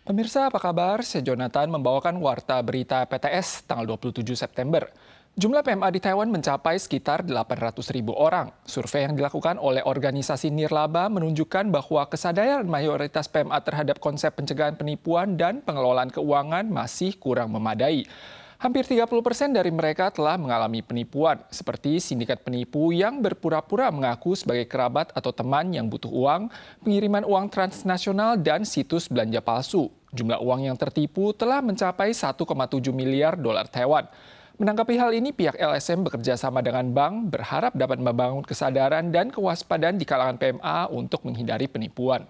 Pemirsa apa kabar? Saya Jonathan membawakan Warta Berita PTS tanggal 27 September. Jumlah PMA di Taiwan mencapai sekitar 800.000 orang. Survei yang dilakukan oleh organisasi Nirlaba menunjukkan bahwa kesadaran mayoritas PMA terhadap konsep pencegahan penipuan dan pengelolaan keuangan masih kurang memadai. Hampir 30% dari mereka telah mengalami penipuan, seperti sindikat penipu yang berpura-pura mengaku sebagai kerabat atau teman yang butuh uang, pengiriman uang transnasional, dan situs belanja palsu. Jumlah uang yang tertipu telah mencapai 1,7 miliar dolar Taiwan. Menanggapi hal ini, pihak LSM bekerja sama dengan bank berharap dapat membangun kesadaran dan kewaspadaan di kalangan PMA untuk menghindari penipuan.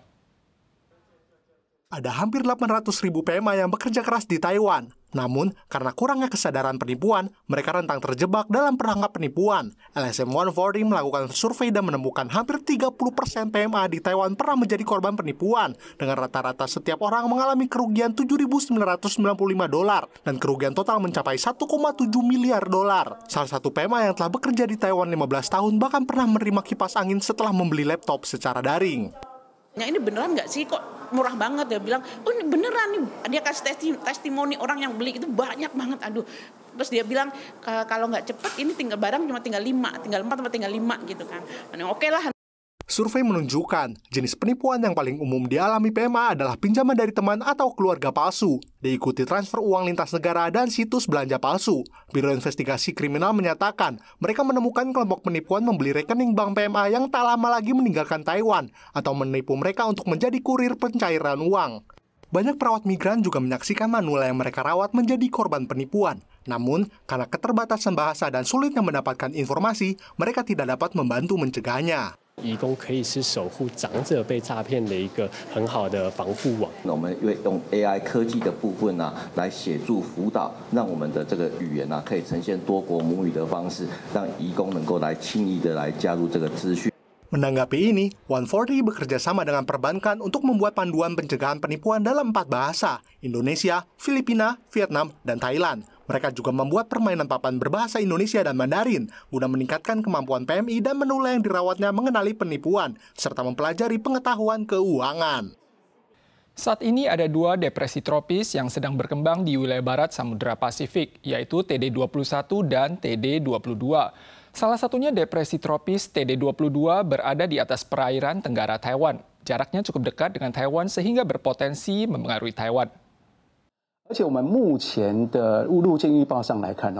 Ada hampir 800.000 PMA yang bekerja keras di Taiwan. Namun, karena kurangnya kesadaran penipuan, mereka rentan terjebak dalam perangkap penipuan. LSM 140 melakukan survei dan menemukan hampir 30% PMA di Taiwan pernah menjadi korban penipuan, dengan rata-rata setiap orang mengalami kerugian 7.995 dolar dan kerugian total mencapai 1,7 miliar dolar. Salah satu PMA yang telah bekerja di Taiwan 15 tahun bahkan pernah menerima kipas angin setelah membeli laptop secara daring. Ini beneran nggak sih, kok murah banget? Dia bilang, oh ini beneran nih. Dia kasih testimoni orang yang beli itu banyak banget. Aduh, terus dia bilang kalau nggak cepet ini tinggal barang cuma tinggal 4 atau tinggal 5 gitu kan. Oke lah. Survei menunjukkan jenis penipuan yang paling umum dialami PMA adalah pinjaman dari teman atau keluarga palsu, diikuti transfer uang lintas negara dan situs belanja palsu. Biro Investigasi Kriminal menyatakan mereka menemukan kelompok penipuan membeli rekening bank PMA yang tak lama lagi meninggalkan Taiwan atau menipu mereka untuk menjadi kurir pencairan uang. Banyak perawat migran juga menyaksikan manula yang mereka rawat menjadi korban penipuan. Namun, karena keterbatasan bahasa dan sulitnya mendapatkan informasi, mereka tidak dapat membantu mencegahnya. 移工可以是守护长者被诈骗的一个很好的防护网。我们用 AI 科技的部分来协助辅导，让我们的这个语言可以呈现多国母语的方式，让移工能够来轻易的来加入这个资讯。 Menanggapi ini, 140 bekerja sama dengan perbankan untuk membuat panduan pencegahan penipuan dalam 4 bahasa, Indonesia, Filipina, Vietnam, dan Thailand. Mereka juga membuat permainan papan berbahasa Indonesia dan Mandarin, guna meningkatkan kemampuan PMI dan manula yang dirawatnya mengenali penipuan, serta mempelajari pengetahuan keuangan. Saat ini ada 2 depresi tropis yang sedang berkembang di wilayah barat Samudra Pasifik, yaitu TD21 dan TD22. Salah satunya depresi tropis TD22 berada di atas perairan tenggara Taiwan. Jaraknya cukup dekat dengan Taiwan sehingga berpotensi memengaruhi Taiwan. 而且我们目前的路径预报上来看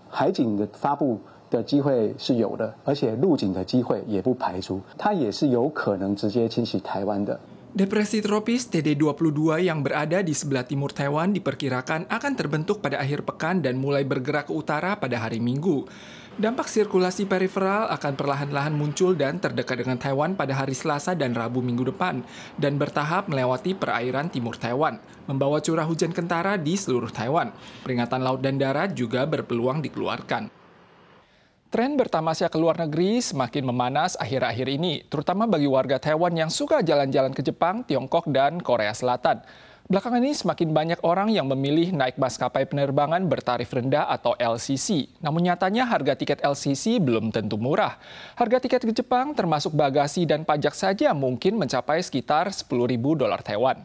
海警的发布的机会是有的，而且陆警的机会也不排除，它也是有可能直接侵袭台湾的。 Depresi tropis TD22 yang berada di sebelah timur Taiwan diperkirakan akan terbentuk pada akhir pekan dan mulai bergerak ke utara pada hari Minggu. Dampak sirkulasi periferal akan perlahan-lahan muncul dan terdekat dengan Taiwan pada hari Selasa dan Rabu minggu depan, dan bertahap melewati perairan timur Taiwan, membawa curah hujan kentara di seluruh Taiwan. Peringatan laut dan darat juga berpeluang dikeluarkan. Tren bertamasya ke luar negeri semakin memanas akhir-akhir ini, terutama bagi warga Taiwan yang suka jalan-jalan ke Jepang, Tiongkok, dan Korea Selatan. Belakangan ini semakin banyak orang yang memilih naik maskapai penerbangan bertarif rendah atau LCC. Namun nyatanya harga tiket LCC belum tentu murah. Harga tiket ke Jepang termasuk bagasi dan pajak saja mungkin mencapai sekitar 10.000 dolar Taiwan.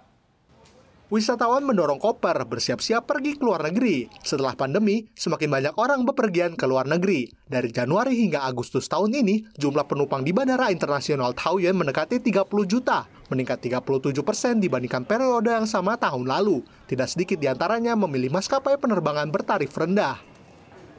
Wisatawan mendorong koper bersiap-siap pergi ke luar negeri. Setelah pandemi, semakin banyak orang bepergian ke luar negeri. Dari Januari hingga Agustus tahun ini, jumlah penumpang di Bandara Internasional Taoyuan mendekati 30 juta, meningkat 37% dibandingkan periode yang sama tahun lalu. Tidak sedikit diantaranya memilih maskapai penerbangan bertarif rendah.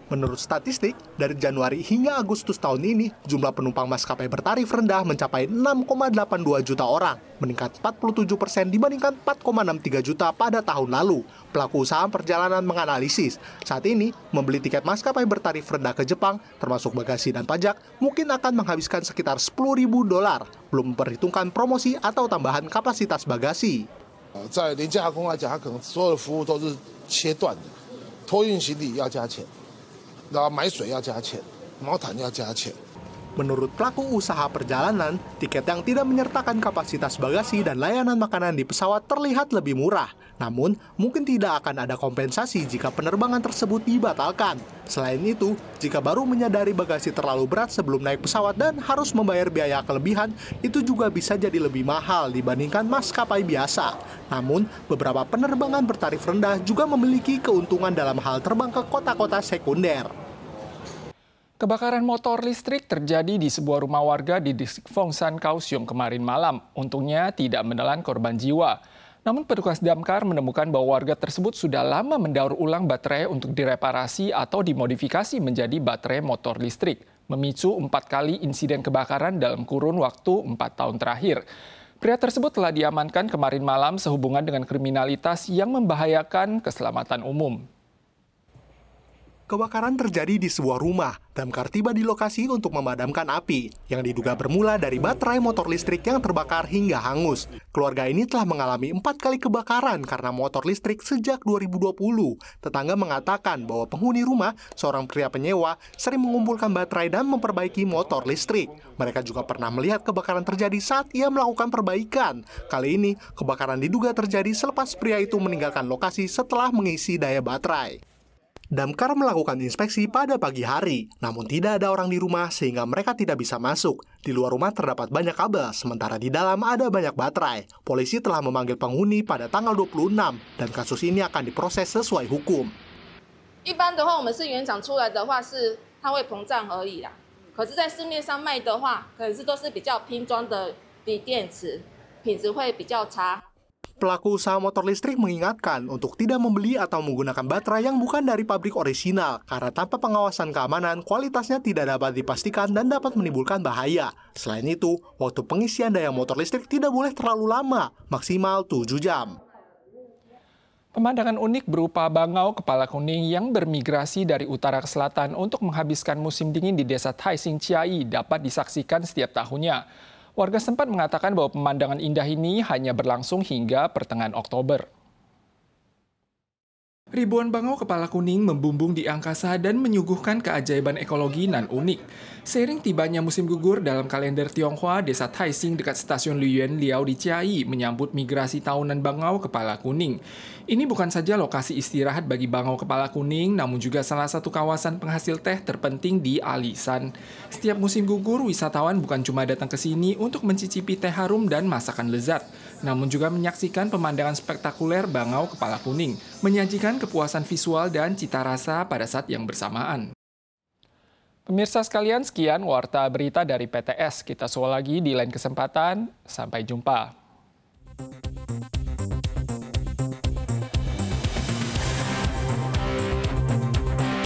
Menurut statistik, dari Januari hingga Agustus tahun ini, jumlah penumpang maskapai bertarif rendah mencapai 6,82 juta orang, meningkat 47% dibandingkan 4,63 juta pada tahun lalu. Pelaku usaha perjalanan menganalisis, saat ini membeli tiket maskapai bertarif rendah ke Jepang, termasuk bagasi dan pajak, mungkin akan menghabiskan sekitar 10.000 dolar, belum memperhitungkan promosi atau tambahan kapasitas bagasi. 在廉价航空来讲，它可能所有的服务都是切断的，托运行李要加钱。 然后买水要加钱，毛毯要加钱。 Menurut pelaku usaha perjalanan, tiket yang tidak menyertakan kapasitas bagasi dan layanan makanan di pesawat terlihat lebih murah. Namun, mungkin tidak akan ada kompensasi jika penerbangan tersebut dibatalkan. Selain itu, jika baru menyadari bagasi terlalu berat sebelum naik pesawat dan harus membayar biaya kelebihan, itu juga bisa jadi lebih mahal dibandingkan maskapai biasa. Namun, beberapa penerbangan bertarif rendah juga memiliki keuntungan dalam hal terbang ke kota-kota sekunder. Kebakaran motor listrik terjadi di sebuah rumah warga di distrik Fongsan, Kaohsiung kemarin malam. Untungnya tidak menelan korban jiwa. Namun petugas damkar menemukan bahwa warga tersebut sudah lama mendaur ulang baterai untuk direparasi atau dimodifikasi menjadi baterai motor listrik, memicu 4 kali insiden kebakaran dalam kurun waktu 4 tahun terakhir. Pria tersebut telah diamankan kemarin malam sehubungan dengan kriminalitas yang membahayakan keselamatan umum. Kebakaran terjadi di sebuah rumah. Damkar tiba di lokasi untuk memadamkan api, yang diduga bermula dari baterai motor listrik yang terbakar hingga hangus. Keluarga ini telah mengalami 4 kali kebakaran karena motor listrik sejak 2020. Tetangga mengatakan bahwa penghuni rumah, seorang pria penyewa, sering mengumpulkan baterai dan memperbaiki motor listrik. Mereka juga pernah melihat kebakaran terjadi saat ia melakukan perbaikan. Kali ini, kebakaran diduga terjadi selepas pria itu meninggalkan lokasi setelah mengisi daya baterai. Damkar melakukan inspeksi pada pagi hari, namun tidak ada orang di rumah sehingga mereka tidak bisa masuk. Di luar rumah terdapat banyak kabel, sementara di dalam ada banyak baterai. Polisi telah memanggil penghuni pada tanggal 26, dan kasus ini akan diproses sesuai hukum. 一般的话，我们是原厂出来的话是它会膨胀而已啦。可是，在市面上卖的话，可是都是比较拼装的锂电池，品质会比较差。 Pelaku usaha motor listrik mengingatkan untuk tidak membeli atau menggunakan baterai yang bukan dari pabrik orisinal, karena tanpa pengawasan keamanan, kualitasnya tidak dapat dipastikan dan dapat menimbulkan bahaya. Selain itu, waktu pengisian daya motor listrik tidak boleh terlalu lama, maksimal 7 jam. Pemandangan unik berupa bangau kepala kuning yang bermigrasi dari utara ke selatan untuk menghabiskan musim dingin di desa Taising Chiai dapat disaksikan setiap tahunnya. Warga setempat mengatakan bahwa pemandangan indah ini hanya berlangsung hingga pertengahan Oktober. Ribuan bangau kepala kuning membumbung di angkasa dan menyuguhkan keajaiban ekologi nan unik. Seiring tibanya musim gugur dalam kalender Tionghoa, desa Taising dekat stasiun Luyuan Liao di Chiai menyambut migrasi tahunan bangau kepala kuning. Ini bukan saja lokasi istirahat bagi bangau kepala kuning, namun juga salah satu kawasan penghasil teh terpenting di Alisan. Setiap musim gugur, wisatawan bukan cuma datang ke sini untuk mencicipi teh harum dan masakan lezat, namun juga menyaksikan pemandangan spektakuler bangau kepala kuning, menyajikan kepuasan visual dan cita rasa pada saat yang bersamaan. Pemirsa sekalian, sekian Warta Berita dari PTS. Kita soal lagi di lain kesempatan. Sampai jumpa.